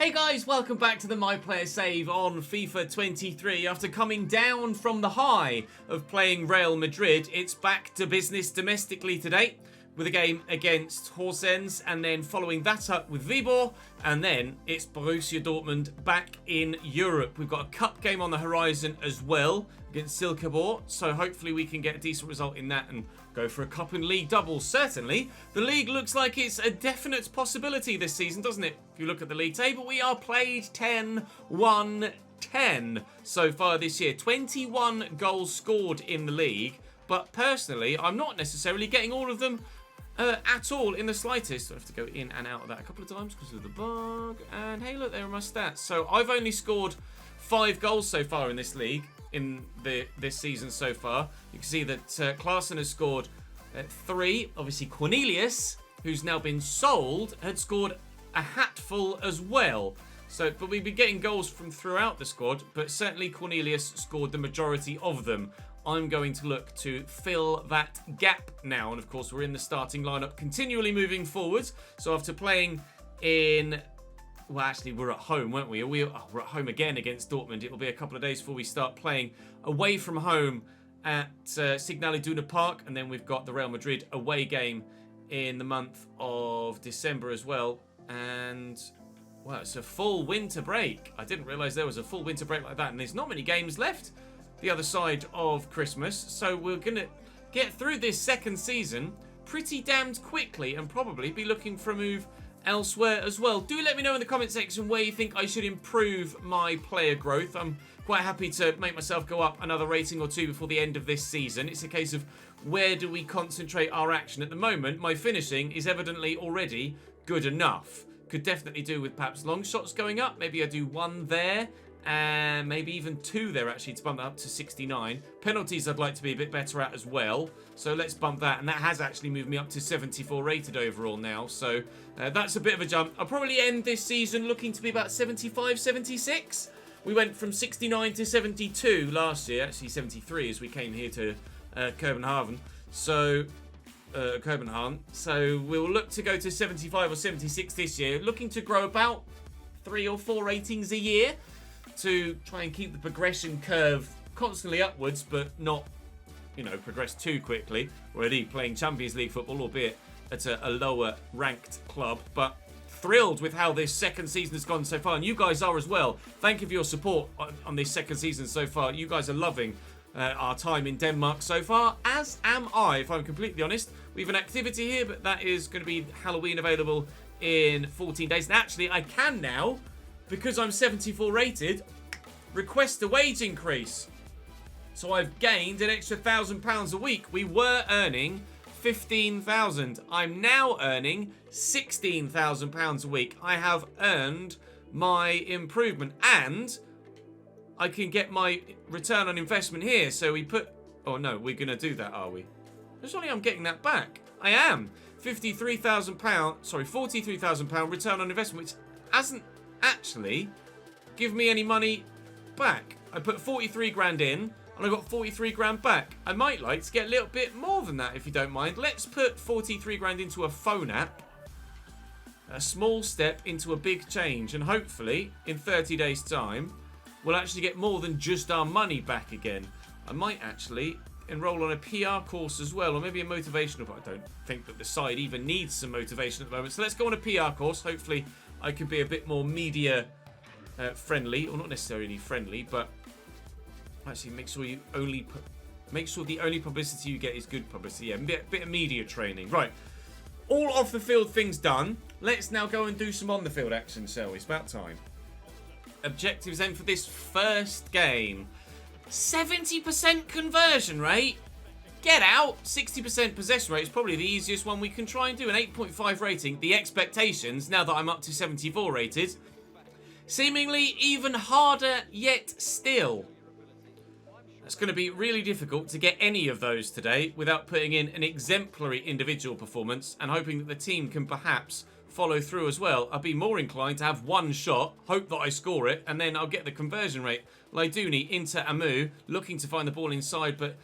Hey guys, welcome back to the My Player Save on FIFA 23. After coming down from the high of playing Real Madrid, it's back to business domestically today with a game against Horsens, and then following that up with Vibo, and then it's Borussia Dortmund back in Europe. We've got a cup game on the horizon as well against Silkeborg, so hopefully we can get a decent result in that and go for a cup and league double. Certainly, the league looks like it's a definite possibility this season, doesn't it? If you look at the league table, we are played 10-1-10 so far this year. 21 goals scored in the league, but personally, I'm not necessarily getting all of them at all in the slightest. I have to go in and out of that a couple of times because of the bug. And hey, look, there are my stats. So I've only scored 5 goals so far in this league, in this season so far. You can see that Klaassen has scored 3. Obviously, Cornelius, who's now been sold, had scored a hatful as well. So, but we've been getting goals from throughout the squad, but certainly Cornelius scored the majority of them. I'm going to look to fill that gap now. And of course, we're in the starting lineup, continually moving forwards. So after playing in... Well, actually, we're at home, weren't we? We're at home again against Dortmund. It'll be a couple of days before we start playing away from home at Signal Iduna Park. And then we've got the Real Madrid away game in the month of December as well. And, well, it's a full winter break. I didn't realise there was a full winter break like that. And there's not many games left the other side of Christmas. So we're going to get through this second season pretty damned quickly and probably be looking for a move elsewhere as well. Do let me know in the comment section where you think I should improve my player growth. I'm quite happy to make myself go up another rating or 2 before the end of this season. It's a case of where do we concentrate our action. At the moment, my finishing is evidently already good enough. Could definitely do with perhaps long shots going up. Maybe I do 1 there and maybe even 2 there actually to bump that up to 69. Penalties I'd like to be a bit better at as well, so let's bump that, and that has actually moved me up to 74 rated overall now, so that's a bit of a jump. I'll probably end this season looking to be about 75, 76. We went from 69 to 72 last year, actually 73 as we came here to Copenhagen, so we'll look to go to 75 or 76 this year, looking to grow about 3 or 4 ratings a year to try and keep the progression curve constantly upwards, but not, you know, progress too quickly. Already playing Champions League football, albeit at a lower ranked club, but thrilled with how this second season has gone so far, and you guys are as well. Thank you for your support on this second season so far. You guys are loving our time in Denmark so far, as am I, if I'm completely honest. We have an activity here, but that is going to be Halloween available in 14 days. And actually, I can now, because I'm 74 rated, request a wage increase. So I've gained an extra £1,000 a week. We were earning 15,000. I'm now earning 16,000 pounds a week. I have earned my improvement, and I can get my return on investment here. So we put... Oh no, we're going to do that, are we? Surely I'm getting that back. I am. £43,000, sorry, £43,000 return on investment, which hasn't actually give me any money back. I put 43 grand in and I got 43 grand back. I might like to get a little bit more than that if you don't mind. Let's put 43 grand into a phone app. A small step into a big change, and hopefully in 30 days time we'll actually get more than just our money back again. I might actually enroll on a PR course as well, or maybe a motivational, but I don't think that the side even needs some motivation at the moment. So let's go on a PR course. Hopefully I can be a bit more media friendly, or not necessarily friendly, but actually make sure the only publicity you get is good publicity. Yeah, a bit of media training. Right, all off the field things done. Let's now go and do some on the field action, shall we? It's about time. Objectives then for this first game: 70% conversion rate. Get out. 60% possession rate is probably the easiest one we can try and do. An 8.5 rating. The expectations, now that I'm up to 74 rated, seemingly even harder yet still. It's going to be really difficult to get any of those today without putting in an exemplary individual performance and hoping that the team can perhaps follow through as well. I'd be more inclined to have one shot, hope that I score it, and then I'll get the conversion rate. Laiduni into Amu, looking to find the ball inside, but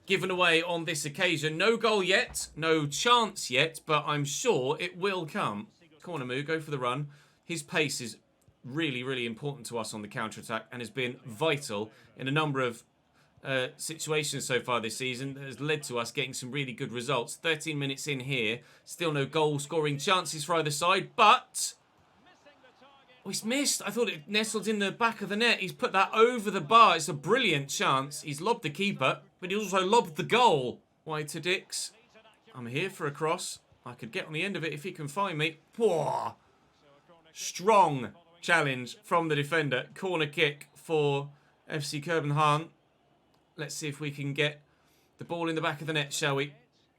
given away on this occasion. No goal yet, no chance yet, but I'm sure it will come. Come on, Amu, go for the run. His pace is really, really important to us on the counter-attack and has been vital in a number of situations so far this season that has led to us getting some really good results. 13 minutes in here, still no goal-scoring chances for either side, but... Oh, he's missed. I thought it nestled in the back of the net. He's put that over the bar. It's a brilliant chance. He's lobbed the keeper, but he also lobbed the goal. Wide to Dix. I'm here for a cross. I could get on the end of it if he can find me. Whoa. Strong challenge from the defender. Corner kick for FC Copenhagen. Let's see if we can get the ball in the back of the net, shall we?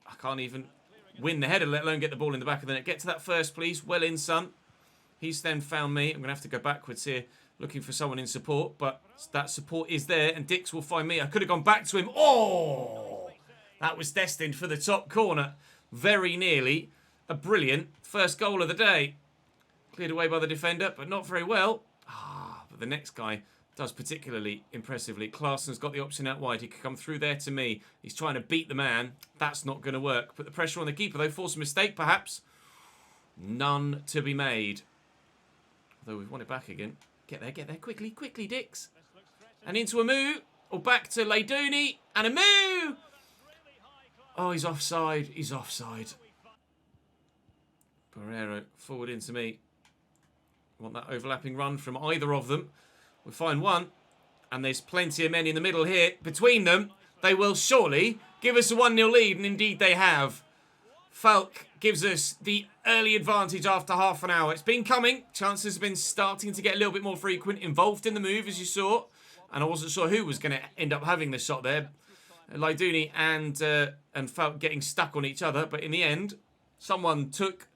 I can't even win the header, let alone get the ball in the back of the net. Get to that first, please. Well in, son. He's then found me. I'm going to have to go backwards here, looking for someone in support. But that support is there, and Dix will find me. I could have gone back to him. Oh! That was destined for the top corner. Very nearly. A brilliant first goal of the day. Cleared away by the defender, but not very well. But the next guy does particularly impressively. Claessen's got the option out wide. He could come through there to me. He's trying to beat the man. That's not going to work. Put the pressure on the keeper, though. Force a mistake, perhaps. None to be made. Although we've won it back again. Get there. Quickly, Dix. And into Amu. Or back to Leiduni. And Amu! Oh, he's offside. He's offside. Pereira forward into me. Want that overlapping run from either of them. We'll find one. And there's plenty of men in the middle here. Between them, they will surely give us a 1-0 lead. And indeed they have. Falk gives us the early advantage after half an hour. It's been coming. Chances have been starting to get a little bit more frequent. Involved in the move, as you saw. And I wasn't sure who was going to end up having the shot there. Leiduni and Falk getting stuck on each other. But in the end, someone took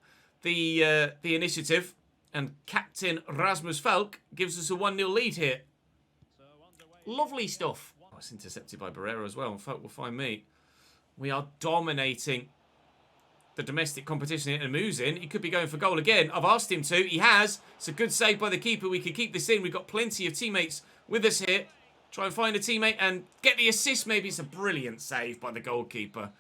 the initiative. And Captain Rasmus Falk gives us a 1-0 lead here. Lovely stuff. Oh, it's intercepted by Barrera as well. And Falk will find me. We are dominating the domestic competition here. And moves in. He could be going for goal again. I've asked him to. He has. It's a good save by the keeper. We could keep this in. We've got plenty of teammates with us here. Try and find a teammate and get the assist. Maybe it's a brilliant save by the goalkeeper.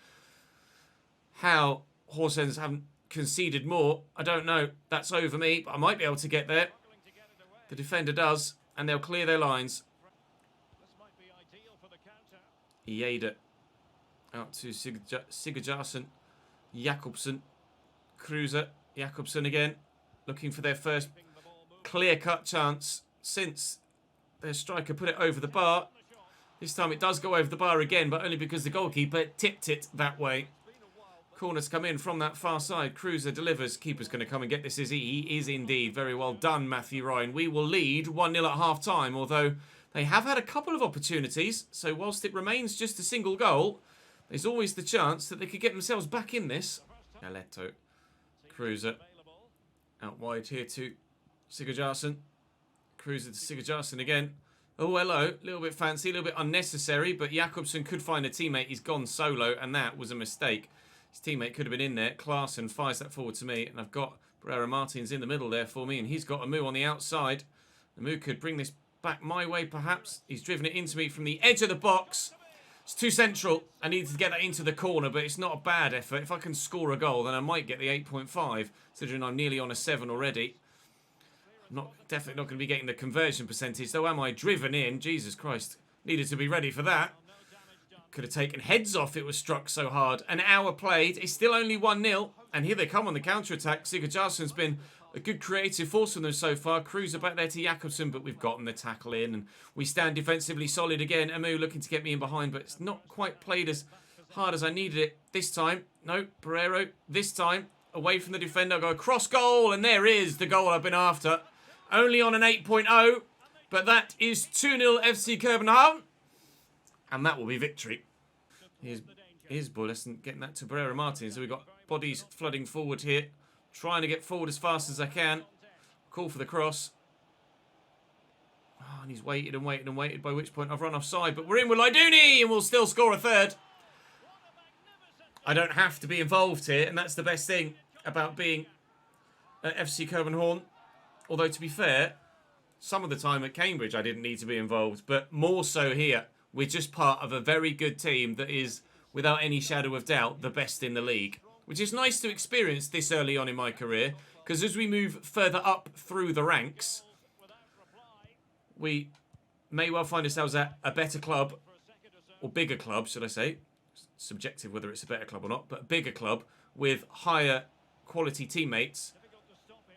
How Horsens haven't conceded more, I don't know. That's over me, but I might be able to get there. The defender does, and they'll clear their lines. Jada out to Sigurdsson, Jakobsen, Cruiser, Jakobsen again, looking for their first clear-cut chance since their striker put it over the bar. This time it does go over the bar again, but only because the goalkeeper tipped it that way. Corners come in from that far side. Cruiser delivers. Keeper's going to come and get this, is he? He is indeed. Very well done, Matthew Ryan. We will lead 1-0 at half-time, although they have had a couple of opportunities. So whilst it remains just a single goal, there's always the chance that they could get themselves back in this. Aletto. Cruiser. Out wide here to Sigurdsson. Cruiser to Sigurdsson again. Oh, hello. A little bit fancy, a little bit unnecessary, but Jakobsen could find a teammate. He's gone solo, and that was a mistake. His teammate could have been in there. Klaassen fires that forward to me, and I've got Barrera Martins in the middle there for me, and he's got Amu on the outside. Amu could bring this back my way, perhaps. He's driven it into me from the edge of the box. It's too central. I needed to get that into the corner, but it's not a bad effort. If I can score a goal, then I might get the 8.5, considering I'm nearly on a 7 already. I'm definitely not going to be getting the conversion percentage, though am I driven in? Jesus Christ. Needed to be ready for that. Could have taken heads off, it was struck so hard. An hour played. It's still only 1-0. And here they come on the counter-attack. Sigurdsson's been a good creative force for them so far. Cruiser back there to Jakobsen, but we've gotten the tackle in. And we stand defensively solid again. Amu looking to get me in behind, but it's not quite played as hard as I needed it this time. No, Pereiro. This time, away from the defender. I go across goal, and there is the goal I've been after. Only on an 8.0, but that is 2-0 FC Copenhagen. And that will be victory. Here's Bullesson getting that to Barrera Martins. So we've got bodies flooding forward here. Trying to get forward as fast as I can. Call for the cross. Oh, and he's waited and waited and waited, by which point I've run offside. But we're in with Leiduni, and we'll still score a third. I don't have to be involved here, and that's the best thing about being at FC Copenhagen. Although, to be fair, some of the time at Cambridge I didn't need to be involved, but more so here. We're just part of a very good team that is, without any shadow of doubt, the best in the league. Which is nice to experience this early on in my career, because as we move further up through the ranks, we may well find ourselves at a better club, or bigger club, should I say. Subjective whether it's a better club or not, but a bigger club with higher quality teammates.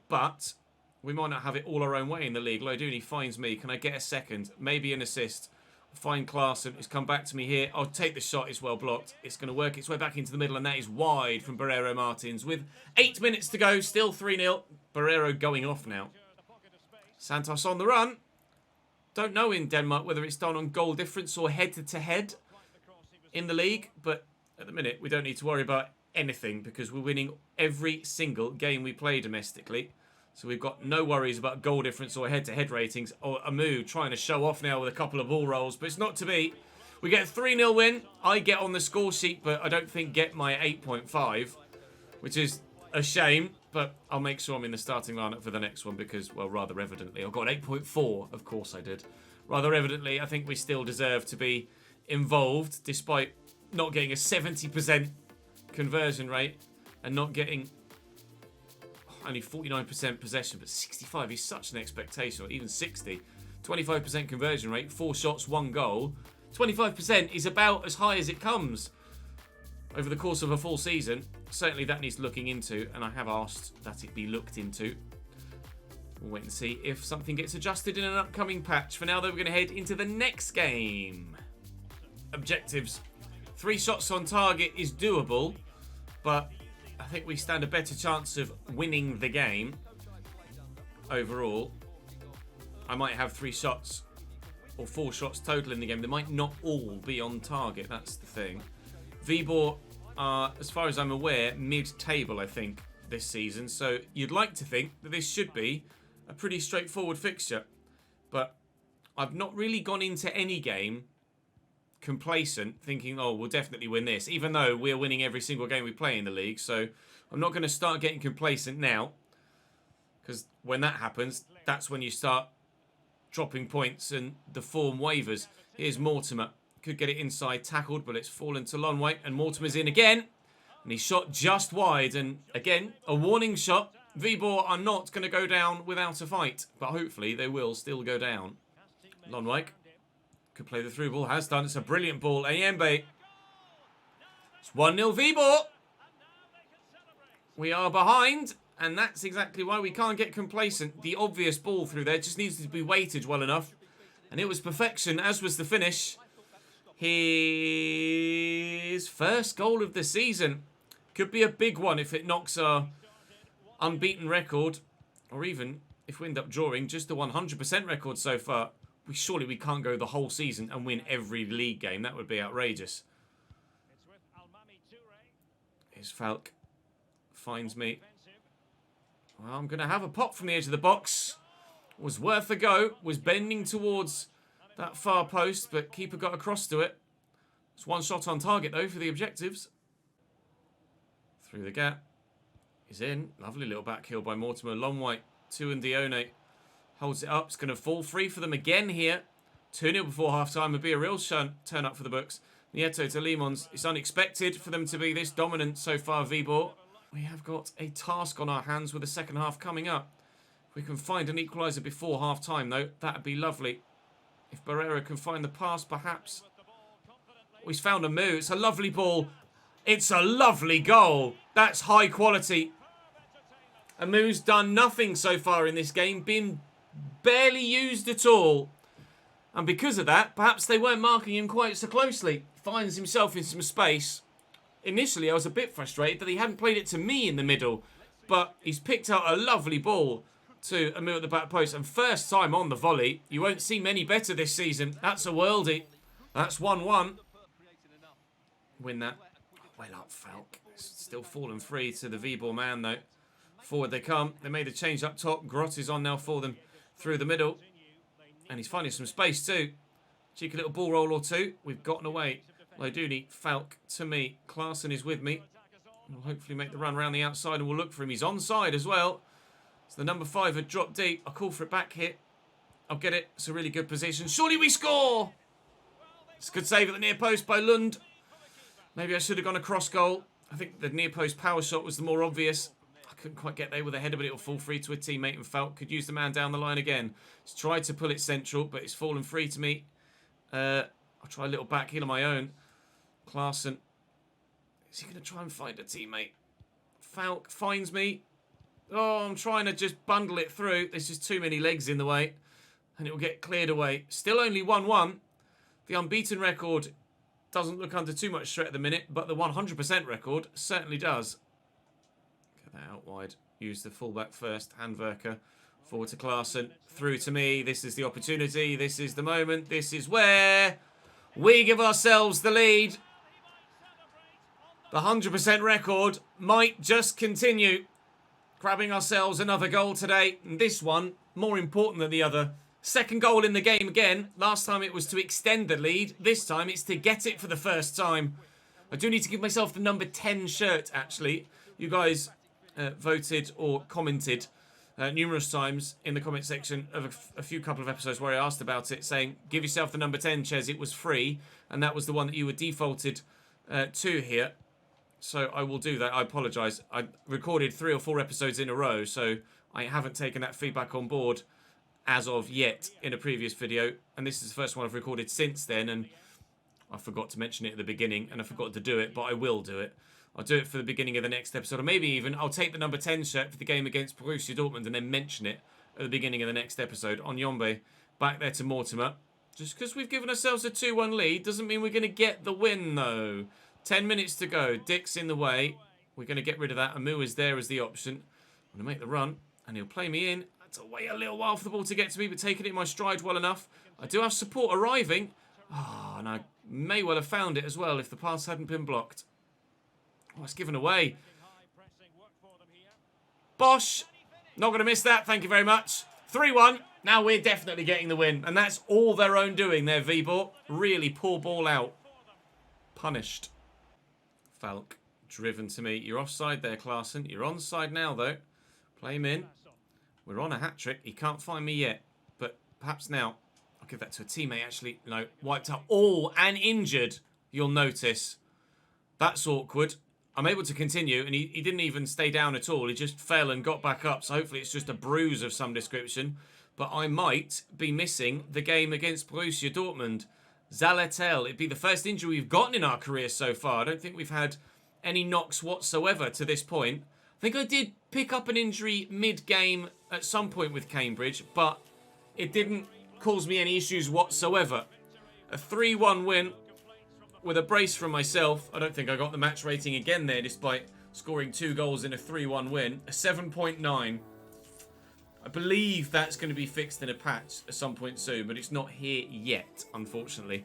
But we might not have it all our own way in the league. Loduni finds me. Can I get a second? Maybe an assist. Find Klaassen. It's come back to me here. I'll take the shot. It's well blocked. It's going to work its way back into the middle, and that is wide from Barreiro Martins. With 8 minutes to go, still 3-0. Barreiro going off now. Santos on the run. Don't know in Denmark whether it's done on goal difference or head-to-head in the league, but at the minute we don't need to worry about anything because we're winning every single game we play domestically. So we've got no worries about goal difference or head-to-head ratings. Or Amu trying to show off now with a couple of ball rolls, but it's not to be. We get a 3-0 win. I get on the score sheet, but I don't think get my 8.5, which is a shame. But I'll make sure I'm in the starting lineup for the next one because, well, rather evidently, I got 8.4. Of course I did. Rather evidently, I think we still deserve to be involved, despite not getting a 70% conversion rate and not getting only 49% possession, but 65 is such an expectation, or even 60. 25% conversion rate, 4 shots, 1 goal. 25% is about as high as it comes over the course of a full season. Certainly that needs looking into, and I have asked that it be looked into. We'll wait and see if something gets adjusted in an upcoming patch. For now, though, we're going to head into the next game. Objectives. 3 shots on target is doable, but I think we stand a better chance of winning the game overall. I might have 3 shots or 4 shots total in the game. They might not all be on target. That's the thing. Vibo are, as far as I'm aware, mid-table, I think, this season. So you'd like to think that this should be a pretty straightforward fixture. But I've not really gone into any game complacent, thinking, oh, we'll definitely win this, even though we're winning every single game we play in the league. So I'm not going to start getting complacent now, because when that happens, that's when you start dropping points and the form wavers. Here's Mortimer. Could get it inside, tackled, but it's fallen to Lonway, and Mortimer's in again, and he shot just wide, and again, a warning shot. Vibo are not going to go down without a fight, but hopefully they will still go down. Lonway could play the through ball, has done. It's a brilliant ball. Ayembe. It's 1-0 Vibo. We are behind, and that's exactly why we can't get complacent. The obvious ball through there just needs to be weighted well enough, and it was perfection, as was the finish. His first goal of the season. Could be a big one if it knocks our unbeaten record, or even if we end up drawing just the 100% record so far. Surely we can't go the whole season and win every league game. That would be outrageous. Here's Falk. Finds me. Well, I'm going to have a pop from the edge of the box. Was worth a go. Was bending towards that far post, but keeper got across to it. It's 1 shot on target, though, for the objectives. Through the gap. He's in. Lovely little back heel by Mortimer. Long white. 2 and Dione. Holds it up. It's going to fall free for them again here. 2-0 before half-time would be a real turn up for the books. Nieto to Limons. It's unexpected for them to be this dominant so far, Vibo. We have got a task on our hands with the second half coming up. If we can find an equaliser before half-time, though, that would be lovely. If Barreiro can find the pass, perhaps. Oh, he's found a move. It's a lovely ball. It's a lovely goal. That's high quality. Amu's done nothing so far in this game, been barely used at all. And because of that, perhaps they weren't marking him quite so closely. Finds himself in some space. Initially, I was a bit frustrated that he hadn't played it to me in the middle. But he's picked out a lovely ball to Amu at the back post. And first time on the volley. You won't see many better this season. That's a worldie. That's 1-1. Win that. Well up, Falk. Still falling free to the Vibo man, though. Forward they come. They made a change up top. Grot is on now for them through the middle. And he's finding some space too. Cheeky little ball roll or two. We've gotten away. Loduni, Falk to me. Klaassen is with me. We'll hopefully make the run around the outside and we'll look for him. He's onside as well. So the number 5 had dropped deep. I'll call for it back here. I'll get it. It's a really good position. Surely we score! It's a good save at the near post by Lund. Maybe I should have gone a cross goal. I think the near post power shot was the more obvious. I couldn't quite get there with a header, but it'll fall free to a teammate, and Falk could use the man down the line again. He's tried to pull it central, but it's fallen free to me. I'll try a little back heel of my own. Klaassen. Is he going to try and find a teammate? Falk finds me. Oh, I'm trying to just bundle it through. There's just too many legs in the way. And it will get cleared away. Still only 1-1. The unbeaten record doesn't look under too much threat at the minute, but the 100% record certainly does. Get that out wide. Use the fullback first. Handwerker. Forward to Klaassen. Through to me. This is the opportunity. This is the moment. This is where we give ourselves the lead. The 100% record might just continue. Grabbing ourselves another goal today. And this one, more important than the other. Second goal in the game again. Last time it was to extend the lead. This time it's to get it for the first time. I do need to give myself the number 10 shirt, actually. You guys voted or commented numerous times in the comment section of a few couple of episodes where I asked about it, saying, give yourself the number 10, Ches. It was free. And that was the one that you were defaulted to here. So I will do that. I apologise. I recorded 3 or 4 episodes in a row, so I haven't taken that feedback on board as of yet in a previous video. And this is the first one I've recorded since then, and I forgot to mention it at the beginning, and I forgot to do it, but I will do it. I'll do it for the beginning of the next episode, or maybe even I'll take the number 10 shirt for the game against Borussia Dortmund and then mention it at the beginning of the next episode. On Yombe, back there to Mortimer. Just because we've given ourselves a 2-1 lead doesn't mean we're going to get the win, though. 10 minutes to go. Dick's in the way. We're going to get rid of that. Amu is there as the option. I'm going to make the run, and he'll play me in. That's to wait a little while for the ball to get to me, but taking it in my stride well enough. I do have support arriving. Ah, and I may well have found it as well if the pass hadn't been blocked. Oh, it's given away. Bosh. Not going to miss that. Thank you very much. 3-1. Now we're definitely getting the win. And that's all their own doing there, Vibo. Really poor ball out. Punished. Falk. Driven to me. You're offside there, Klaassen. You're onside now, though. Play him in. We're on a hat-trick. He can't find me yet. But perhaps now. I'll give that to a teammate, actually. No. Wiped out all and injured. You'll notice. That's awkward. I'm able to continue, and he didn't even stay down at all. He just fell and got back up, so hopefully it's just a bruise of some description. But I might be missing the game against Borussia Dortmund. Zaletel. It'd be the first injury we've gotten in our career so far. I don't think we've had any knocks whatsoever to this point. I think I did pick up an injury mid-game at some point with Cambridge, but it didn't cause me any issues whatsoever. A 3-1 win. With a brace from myself. I don't think I got the match rating again there, despite scoring 2 goals in a 3-1 win. A 7.9. I believe that's going to be fixed in a patch at some point soon, but it's not here yet, unfortunately.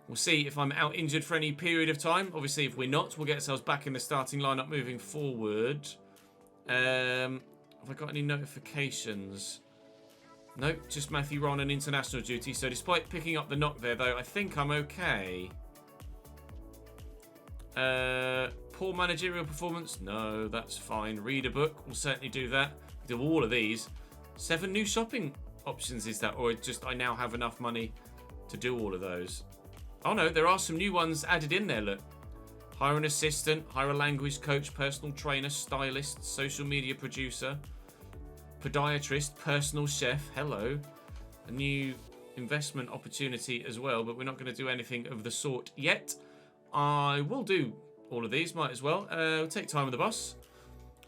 We'll see if I'm out injured for any period of time. Obviously, if we're not, we'll get ourselves back in the starting lineup moving forward. Have I got any notifications? Nope, just Matthew Ron on international duty. So despite picking up the knock there, though, I think I'm okay. Poor managerial performance. No, that's fine. Read a book. We'll certainly do that. Do all of these. 7 new shopping options is that? Or just I now have enough money to do all of those? Oh no, there are some new ones added in there, look. Hire an assistant, hire a language coach, personal trainer, stylist, social media producer, podiatrist, personal chef. Hello. A new investment opportunity as well, but we're not going to do anything of the sort yet. I will do all of these, might as well. We'll take time with the boss.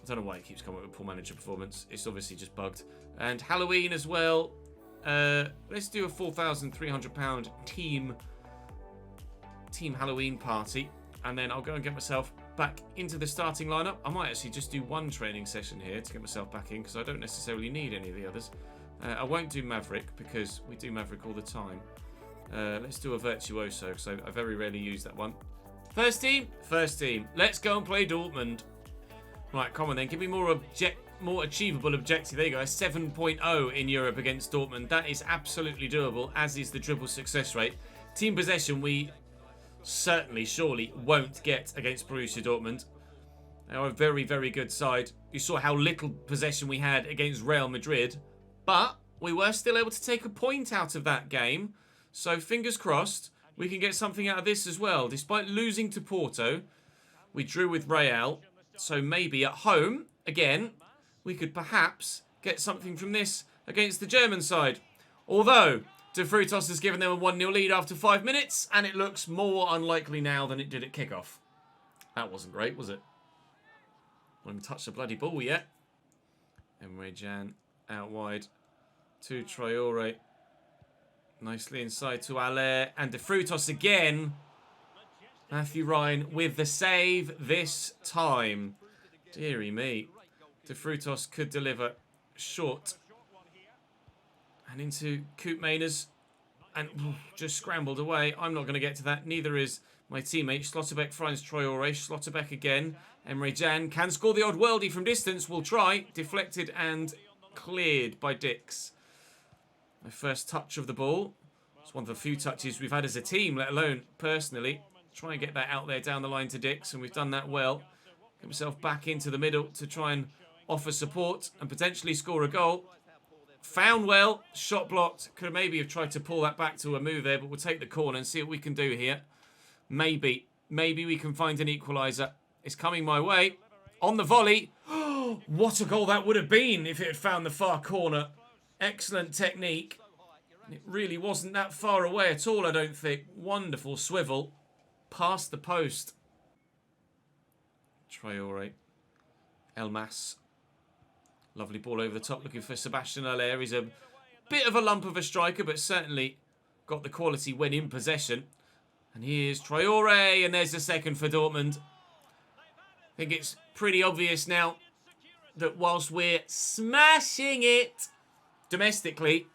I don't know why it keeps coming up with poor manager performance. It's obviously just bugged. And Halloween as well. Let's do a £4,300 team Halloween party. And then I'll go and get myself back into the starting lineup. I might actually just do one training session here to get myself back in, because I don't necessarily need any of the others. I won't do Maverick, because we do Maverick all the time. Let's do a Virtuoso, because I very rarely use that one. First team? First team. Let's go and play Dortmund. Right, come on then. Give me more achievable objective. There you go. 7.0 in Europe against Dortmund. That is absolutely doable, as is the dribble success rate. Team possession, we certainly, surely won't get against Borussia Dortmund. They are a very, very good side. You saw how little possession we had against Real Madrid. But we were still able to take a point out of that game. So fingers crossed, we can get something out of this as well. Despite losing to Porto, we drew with Real. So maybe at home, again, we could perhaps get something from this against the German side. Although, De Frutos has given them a 1-0 lead after 5 minutes, and it looks more unlikely now than it did at kickoff. That wasn't great, was it? Not even touched the bloody ball yet. Emre Can out wide to Traore. Nicely inside to Aller. And De Frutos again. Matthew Ryan with the save this time. Deary me. De Frutos could deliver short. And into Coop Mainers. And just scrambled away. I'm not going to get to that. Neither is my teammate. Schlotterbeck finds Traore. Schlotterbeck again. Emre Can can score the odd worldie from distance. Will try. Deflected and cleared by Dix. My first touch of the ball. It's one of the few touches we've had as a team, let alone personally. Try and get that out there down the line to Dix, and we've done that well. Get himself back into the middle to try and offer support and potentially score a goal. Found well, shot blocked. Could maybe have tried to pull that back to a move there, but we'll take the corner and see what we can do here. Maybe we can find an equaliser. It's coming my way. On the volley. What a goal that would have been if it had found the far corner. Excellent technique. It really wasn't that far away at all, I don't think. Wonderful swivel. Past the post. Traore. Elmas. Lovely ball over the top, looking for Sebastian Aller. He's a bit of a lump of a striker, but certainly got the quality when in possession. And here's Traore, and there's the second for Dortmund. I think it's pretty obvious now that whilst we're smashing it domestically,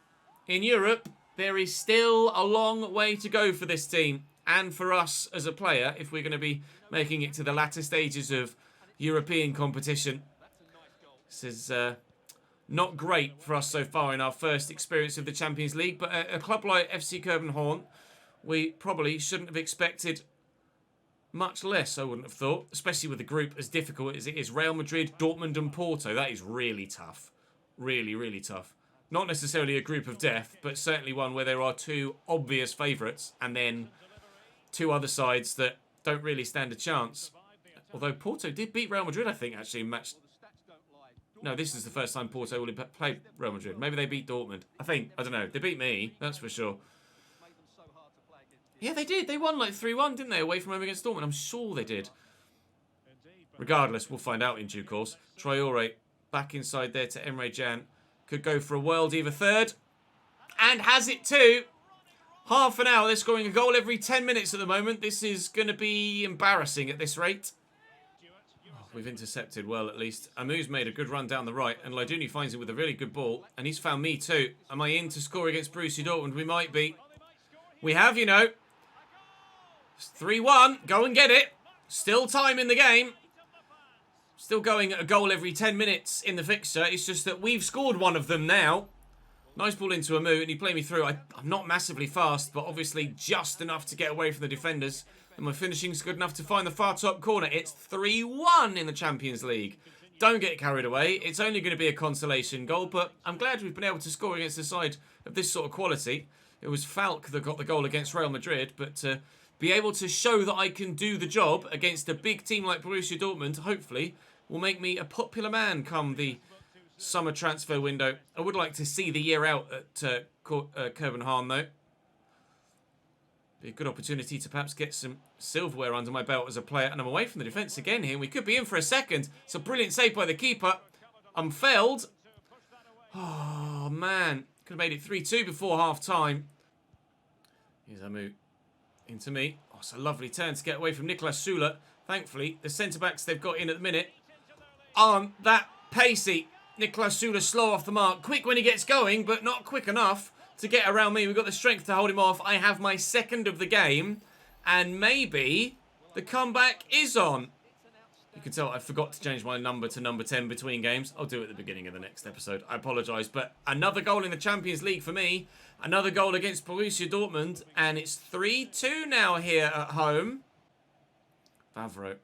in Europe, there is still a long way to go for this team. And for us as a player, if we're going to be making it to the latter stages of European competition. This is not great for us so far in our first experience of the Champions League. But a club like FC Copenhagen, we probably shouldn't have expected much less, I wouldn't have thought. Especially with a group as difficult as it is. Real Madrid, Dortmund and Porto. That is really tough. Really, really tough. Not necessarily a group of death, but certainly one where there are two obvious favourites. And then two other sides that don't really stand a chance. Although Porto did beat Real Madrid, I think, actually, in match. No, this is the first time Porto will have played Real Madrid. Maybe they beat Dortmund. I think. I don't know. They beat me. That's for sure. Yeah, they did. They won like 3-1, didn't they? Away from home against Dortmund. I'm sure they did. Regardless, we'll find out in due course. Traore back inside there to Emre Can. Could go for a world either third. And has it too. Half an hour. They're scoring a goal every 10 minutes at the moment. This is going to be embarrassing at this rate. We've intercepted well, at least. Amu's made a good run down the right, and Laiduni finds it with a really good ball, and he's found me too. Am I in to score against Borussia Dortmund? We might be. We have, you know. It's 3-1. Go and get it. Still time in the game. Still going at a goal every 10 minutes in the fixture. It's just that we've scored one of them now. Nice ball into Amu, and he played me through. I'm not massively fast, but obviously just enough to get away from the defenders. And my finishing's good enough to find the far top corner. It's 3-1 in the Champions League. Don't get carried away. It's only going to be a consolation goal, but I'm glad we've been able to score against a side of this sort of quality. It was Falk that got the goal against Real Madrid, but to be able to show that I can do the job against a big team like Borussia Dortmund, hopefully, will make me a popular man come the summer transfer window. I would like to see the year out at Copenhagen, though. Be a good opportunity to perhaps get some silverware under my belt as a player. And I'm away from the defence again here. We could be in for a second. It's a brilliant save by the keeper. I'm failed. Oh, man. Could have made it 3-2 before half-time. Here's Amu. Into me. Oh, it's a lovely turn to get away from Niklas Süle. Thankfully, the centre-backs they've got in at the minute aren't that pacey. Niklas Süle slow off the mark. Quick when he gets going, but not quick enough to get around me. We've got the strength to hold him off. I have my second of the game. And maybe the comeback is on. You can tell I forgot to change my number to number 10 between games. I'll do it at the beginning of the next episode. I apologise. But another goal in the Champions League for me. Another goal against Borussia Dortmund. And it's 3-2 now here at home. Favreau.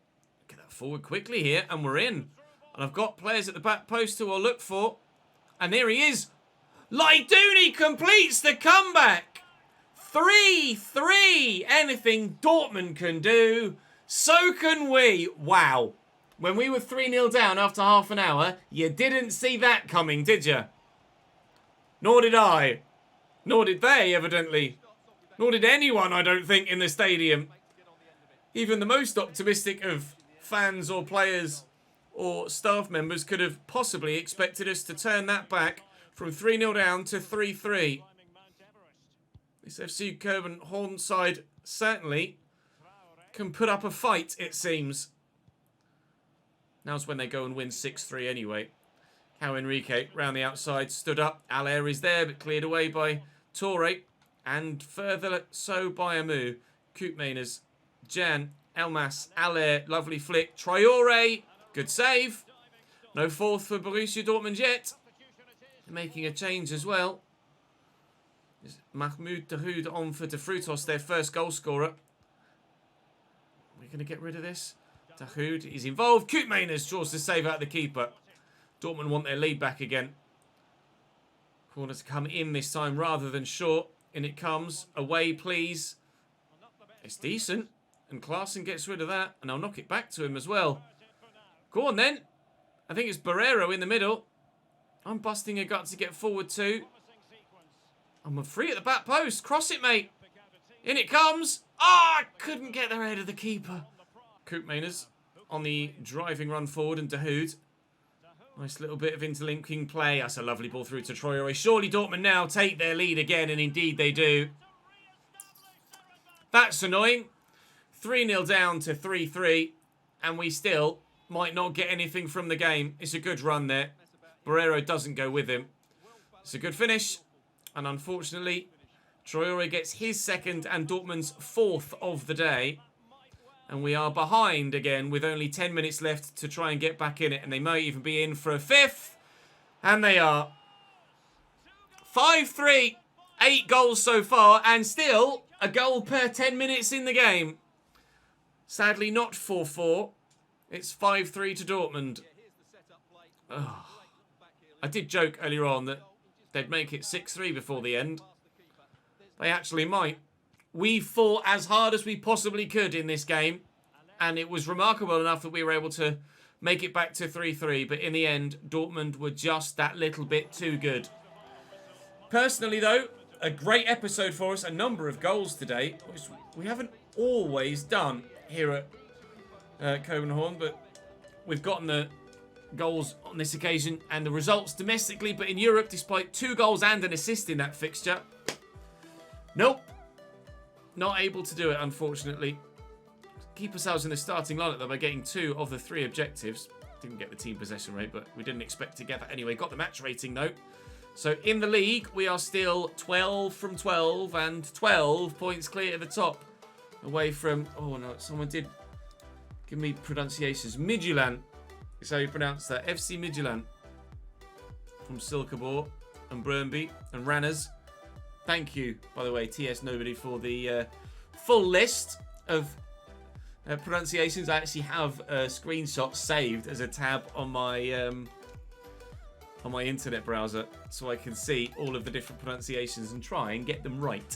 Get that forward quickly here. And we're in. And I've got players at the back post who I'll look for. And there he is. Laiduni completes the comeback. 3-3. Anything Dortmund can do, so can we. Wow. When we were 3-0 down after half an hour, you didn't see that coming, did you? Nor did I. Nor did they, evidently. Nor did anyone, I don't think, in the stadium. Even the most optimistic of fans or players or staff members could have possibly expected us to turn that back from 3-0 down to 3-3. This FC Copenhagen side certainly can put up a fight, it seems. Now's when they go and win 6-3 anyway. How Enrique, round the outside, stood up. Allaire is there, but cleared away by Torre. And further so by Amu. Koopmaners, Jan, Elmas, Allaire, lovely flick. Traore, good save. No fourth for Borussia Dortmund yet. Making a change as well. Mahmoud Dahoud on for De Frutos, their first goal scorer. We're going to get rid of this. Dahoud is involved. Koopmaners draws the save out the keeper. Dortmund want their lead back again. Corner to come in this time rather than short. In it comes. Away, please. It's decent. And Klaassen gets rid of that. And I'll knock it back to him as well. Go on then. I think it's Barrero in the middle. I'm busting a gut to get forward too. I'm free at the back post. Cross it, mate. In it comes. Ah, I couldn't get there ahead of the keeper. Koopmaners on the driving run forward and Dahoud. Nice little bit of interlinking play. That's a lovely ball through to Traore. Surely Dortmund now take their lead again, and indeed they do. That's annoying. 3-0 down to 3-3, and we still might not get anything from the game. It's a good run there. Barrero doesn't go with him. It's a good finish, and unfortunately, Traore gets his second and Dortmund's fourth of the day. And we are behind again with only 10 minutes left to try and get back in it. And they might even be in for a fifth. And they are. 5-3. 8 goals so far. And still a goal per 10 minutes in the game. Sadly not 4-4. It's 5-3 to Dortmund. Oh. I did joke earlier on that they'd make it 6-3 before the end. They actually might. We fought as hard as we possibly could in this game. And it was remarkable enough that we were able to make it back to 3-3. But in the end, Dortmund were just that little bit too good. Personally, though, a great episode for us. A number of goals today, which we haven't always done here at Copenhagen. But we've gotten the goals on this occasion and the results domestically. But in Europe, despite 2 goals and an assist in that fixture, nope. Not able to do it, unfortunately. Keep ourselves in the starting lineup, though, by getting 2 of the 3 objectives. Didn't get the team possession rate, but we didn't expect to get that anyway. Got the match rating, though. So, in the league, we are still 12 from 12 and 12 points clear at the top. Away from... Oh, no, someone did give me pronunciations. Midtjylland is how you pronounce that. FC Midtjylland. From Silkeborg and Brøndby and Ranners. Thank you, by the way, TS Nobody, for the full list of pronunciations. I actually have a screenshot saved as a tab on my internet browser, so I can see all of the different pronunciations and try and get them right.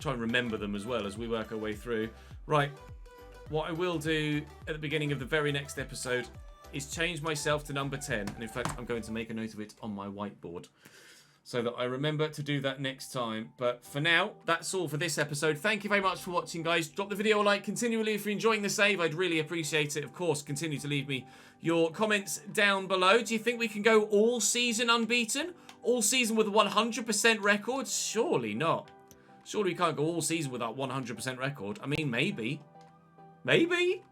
Try and remember them as well as we work our way through. Right, what I will do at the beginning of the very next episode is change myself to number 10. And in fact, I'm going to make a note of it on my whiteboard, so that I remember to do that next time. But for now, that's all for this episode. Thank you very much for watching, guys. Drop the video a like continually if you're enjoying the save. I'd really appreciate it. Of course, continue to leave me your comments down below. Do you think we can go all season unbeaten? All season with a 100% record? Surely not. Surely we can't go all season with that 100% record. I mean, maybe. Maybe?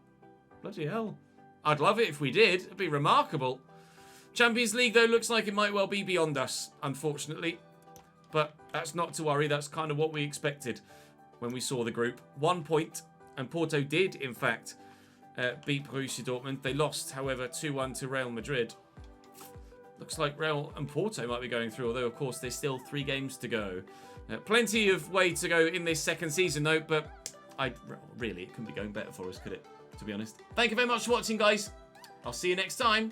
Bloody hell. I'd love it if we did. It'd be remarkable. Champions League, though, looks like it might well be beyond us, unfortunately. But that's not to worry. That's kind of what we expected when we saw the group. 1 point, and Porto did, in fact, beat Borussia Dortmund. They lost, however, 2-1 to Real Madrid. Looks like Real and Porto might be going through, although, of course, there's still 3 games to go. Plenty of way to go in this second season, though, but really, it couldn't be going better for us, could it? To be honest. Thank you very much for watching, guys. I'll see you next time.